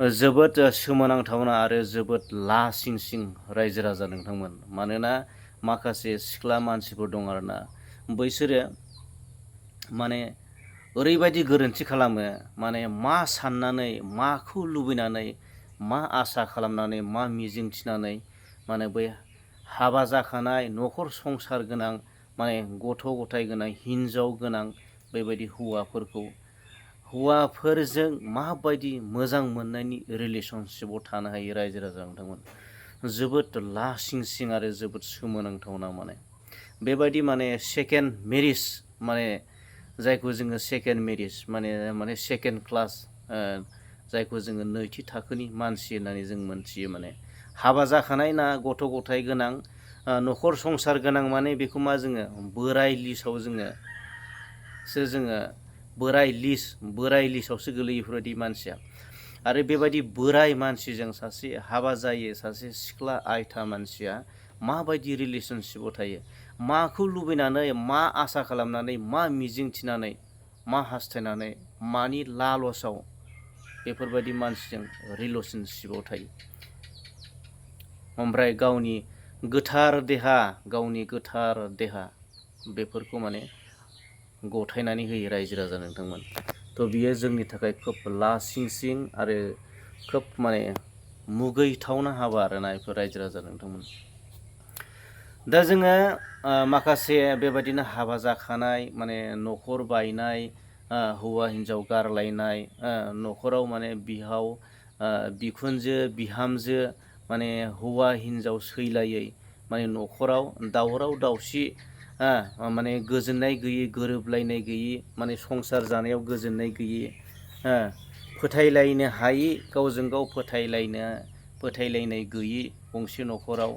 जोबोद सोमोनांथावना आरो जोबोद लासिं सिं रायजो राजा नोंथांमोन। मानोना माखासे सिख्ला मानसिफोर दं आरोना, बैसोरो माने ओरैबायदि गोरोन्थि खालामो, माने मा साननानै, माखौ लुबैनानै, मा आसा खालामनानै, मा मिजिं थिनानै माने बै हाबा जाखानाय न'खर संसार गोनां माने गथ' गथाय गोनां हिन्जाव गोनां बेबायदि हौवाफोरजों माबायदि मोजां मोननायनि रिलेसनशिपआव थानो हायो रायजो राजा नोंथांमोन। जोबोद लासिं सिं आरो जोबोद सोमोनांथावना माने बेबायदि माने सेकेन्ड मेरिज माने जायखौ जोङो सेकेन्ड मेरिज माने सेकेन्ड क्लास जायखौ जोङो नैथि थाखोनि मानसि होननानै जों मोनथियो। माने हाबा जाखानाय ना गथ' गथाय गोनां न'खर संसार गोनां माने बेखौ मा जोङो बोराय लिस्टआव जोङो बोराय लिस्टआवसो गोलैयो बेफोरबायदि मानसिया। आरो बेबायदि बोराय मानसिजों सासे हाबा जायो सासे सिख्ला आयथा मानसिया माबायदि रिलेसनशिपआव थायो, माखौ लुबैनानै, मा आसा खालामनानै, मा मिजिं थिनानै, मा हास्थायनानै, मानि लालसाव बेफोरबायदि मानसिजों रिलेसनशिपआव थायो। ओमफ्राय गावनि गोथार देहा बेफोरखौ माने गथायनानै होयो रायजो राजा नोंथांमोन। थ' बियो जोंनि थाखाय खोब लासिं सिं आरो खोब माने मुगैथावना हाबा आरोना बेफोर रायजो राजा नोंथांमोन। दा जोङो माखासे बेबायदिनो हाबा जाखानाय माने न'खर बायनाय, हौवा हिन्जाव गारलायनाय, न'खराव माने बिहाव बिखुनजो बिहामजो माने हौवा हिन्जाव सैलायै माने न'खराव दावराव दावसि, माने गोजोननाय गैयि, गोरोबलायनाय गैयि, माने संसार जानायाव गोजोननाय गैयि, फोथायलायनो हायि, गावजों गाव फोथायलायनाय गैयि गंसे न'खराव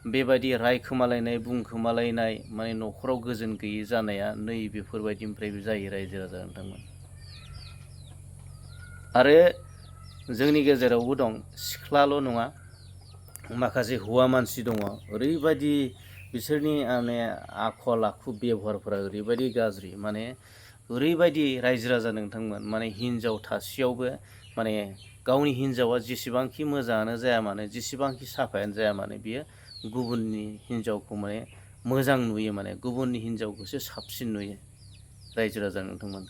बेबायदि रायखोमालायनाय बुंखोमालायनाय माने न'खराव गोजोन गैयि जानाया नै बेफोरबायदिनिफ्रायबो जायो रायजो राजा नोंथांमोन। आरो जोंनि गेजेरावबो दं, सिख्लाल' नङा, माखासे हौवा मानसि दङ ओरैबायदि बिसोरनि माने आखल आखु बेबहारफोरा ओरैबायदि गाज्रि, माने ओरैबायदि रायजो राजा नोंथांमोन, माने हिन्जाव थासेयावबो माने गावनि हिन्जावा जेसेबांखि मोजाङानो जाया मानो, जेसेबांखि साफायानो जाया मानो, बियो गुबुननि हिन्जावखौ माने मोजां नुयो, माने गुबुननि हिन्जावखौसो साबसिन नुयो रायजो राजा नोंथांमोन।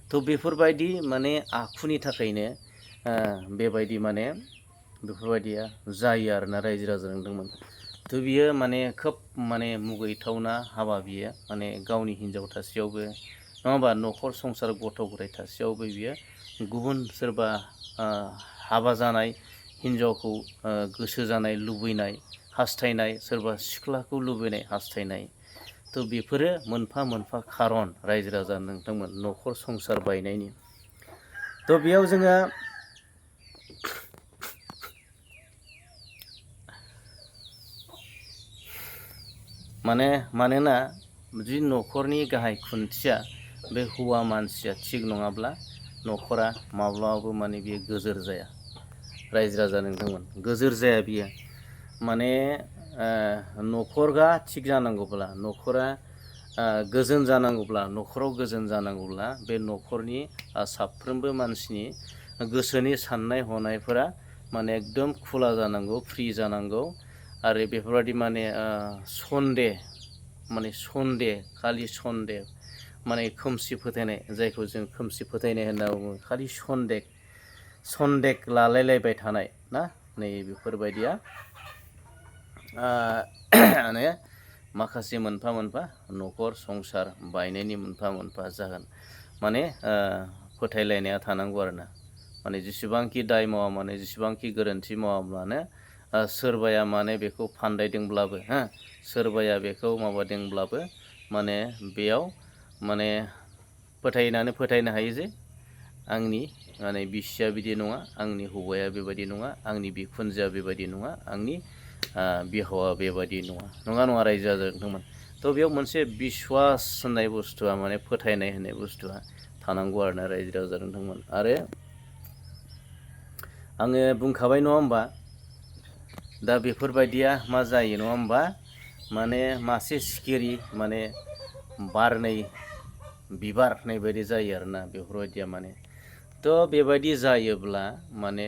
थ' बेफोरबायदि माने आखुनि थाखायनो बेफोरबायदिया जायो आरोना रायजो राजा नोंथांमोन। थ' बियो माने खोब माने मुगैथावना हाबा बियो, माने गावनि हिन्जाव थासेयावबो नङा होमबा, न'खर संसार गथ' गथाय थासेयावबो बियो गुबुन सोरबा हाबा जानाय हिन्जावखौ गोसो जानाय, लुबैनाय, हास्थायनाय, सोरबा सिख्लाखौ लुबैनाय हास्थायनाय। थ' बेफोरो मोनफा मोनफा खारन रायजो राजा नोंथांमोन न'खर संसार बायनायनि। थ' बेयाव जोङो मानोना जि न'खरनि गाहाय खुन्थिया बे हौवा मानसिया थिग नङाब्ला न'खरा माब्लाबाबो माने बियो गोजोर जाया रायजो राजा नोंथांमोन, गोजोर जाया बियो। माने न'खरा थिग जानांगौब्ला, न'खरा गोजोन जानांगौब्ला, न'खराव गोजोन जानांगौब्ला बे न'खरनि साफ्रोमबो मानसिनि गोसोनि साननाय हनायफोरा माने एकदम खुला जानांगौ, फ्रि जानांगौ। आरो बेफोरबायदि माने खालि सन्देह माने खोमसि फोथायनाय, जायखौ जों खोमसि फोथायनाय होनना बुङो, खालि सन्देह लालायलायबाय थानाय ना, नै बेफोरबायदिया माने माखासे मोनफा मोनफा न'खर संसार बायनायनि मोनफा मोनफा जाहोन। माने फोथायलायनाया थानांगौ आरोना, माने जेसेबांखि दाय मावा मानो, जेसेबांखि गोरोन्थि मावा मानो, सोरबाया माने बेखौ फान्दायदोंब्लाबो, सोरबाया बेखौ माबादोंब्लाबो, माने बेयाव माने फोथायनो हायो जे आंनि माने बिसिया बिदि नङा, आंनि हौवाया बेबायदि नङा, आंनि बिखुनजोआ बेबायदि नङा, आंनि बिहावा बेबायदि नङा रायजो राजा नोंथांमोन। थ' बेयाव मोनसे बिश्वास होननाय बुस्थुआ, माने फोथायनाय होननाय बुस्थुआ थानांगौ आरोना रायजो राजा नोंथांमोन। आरो आङो बुंखाबाय नङा होमबा, दा बेफोरबायदिया मा जायो नङा होमबा, माने मासे सिखिरि माने बारनै बिबार होननाय बायदि जायो आरोना बेफोरबायदिया। माने थ' बेबायदि जायोब्ला माने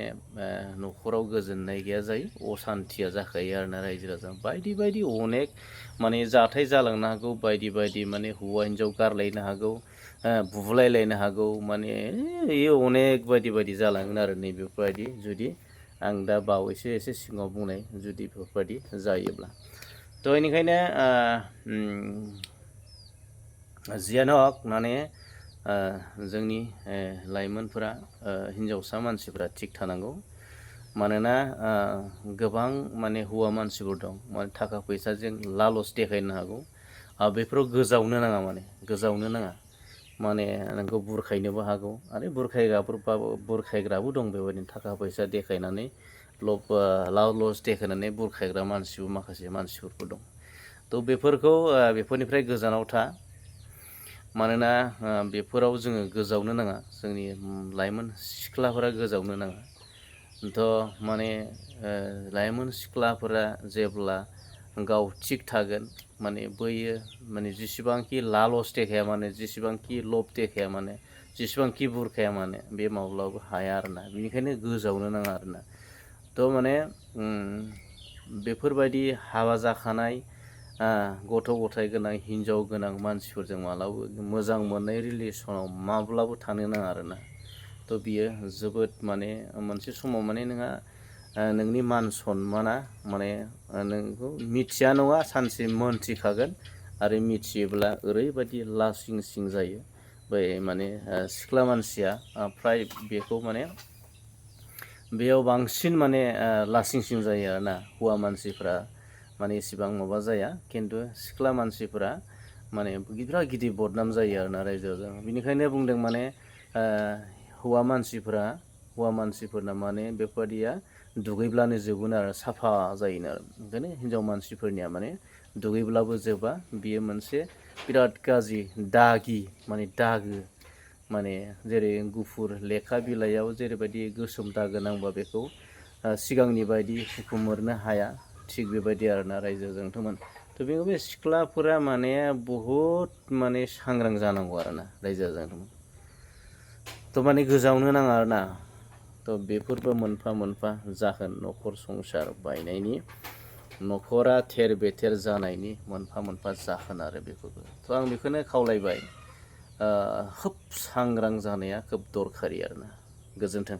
न'खराव गोजोननाय गैया जायो, असान्थिया जाखायो आरोना रायजो राजा। बायदि बायदि अनेक माने जाथाय जालांनो हागौ, बायदि बायदि माने हौवा हिन्जाव गारलायनो हागौ, बुलायलायनो हागौ, माने इयो अनेक बायदि बायदि जालांगोन आरो नैबेफोरबायदि जुदि आं दा बावैसो एसे सिगाङाव बुंनाय जुदि बेफोरबायदि जायोब्ला। थ' बेनिखायनो जियानो हक माने जोंनि लाइमोनफोरा हिन्जावसा मानसिफोरा थिग थानांगौ। मानोना गोबां माने हौवा मानसिफोर दं, माने थाखा फैसाजों लालस देखायनो हागौ। बेफोराव गोजावनो नाङा, माने गोजावनो नाङा, माने नोंखौ बुरखायनोबो हागौ आरो बुरखायग्राबो दं बेबायदिनो थाखा फैसा देखायनानै लालस देखायनानै बुरखायग्रा मानसिबो माखासे मानसिफोरबो दं। थ' बेफोरनिफ्राय गोजानाव था। मानोना बेफोराव जोङो गोजावनो नाङा, जोंनि लाइमोन सिख्लाफोरा गोजावनो नाङा। थ' माने लाइमोन सिख्लाफोरा जेब्ला गाव थिग थागोन, माने बैयो माने जेसेबांखि लालस देखाया माने, जेसेबांखि लब देखाया माने, जेसेबांखि बुरखाया माने, बे माब्लाबाबो हाया आरोना। बेनिखायनो गोजावनो नाङा आरोना। थ' माने बेफोरबायदि हाबा जाखानाय गथ' गथाय गोनां, हिन्जाव गोनां मानसिफोरजों मालाबाबो मोजां मोननाय रिलेसनाव माब्लाबो थानो नाङा आरोना। थ' बियो जोबोद माने मोनसे समाव माने नोंनि मान सन्माना माने नोंखौ मिथिया नङा सानसे मोनथिखागोन। आरो मिथियोब्ला ओरैबायदि लासिं सिं जायो, बै माने सिख्ला मानसिया फ्राय बेखौ माने बेयाव बांसिन माने लासिं सिं जायो आरोना। हौवा मानसिफ्रा माने इसेबां माबा जाया, खिन्थु सिख्ला मानसिफोरा माने बिराद गिदिर बदनाम जायो आरोना रायजोजों। बेनिखायनो बुंदों माने हौवा मानसिफोरना माने बेफोरबायदिया दुगैब्लानो जोबोनो आरो साफा जायोनो आरो। ओंखायनो हिन्जाव मानसिफोरनिया माने दुगैब्लाबो जोबा, बियो मोनसे बिराद गाज्रि दागि, माने दागो, माने जेरै गुफुर लेखा बिलाइयाव जेरैबायदि गोसोम दागो नांबा बेखौ सिगांनि बायदि हुखुमोरनो हाया, थिग बेबायदि आरोना रायजो जोंथ'मोन। थ' बेखौ बे सिख्लाफोरा माने बहुद माने सांग्रां जानांगौ आरोना रायजो जोंथ'मोन। थ' माने गोजावनो नाङा आरोना। थ' बेफोरबो मोनफा मोनफा जाहोन न'खर संसार बायनायनि, न'खरा थेर बेथेर जानायनि मोनफा मोनफा जाहोन आरो बेफोरबो। थ' आं बेखौनो खावलायबाय, खोब सांग्रां जानाया खोब दरखारि आरोना। गोजोन्थों।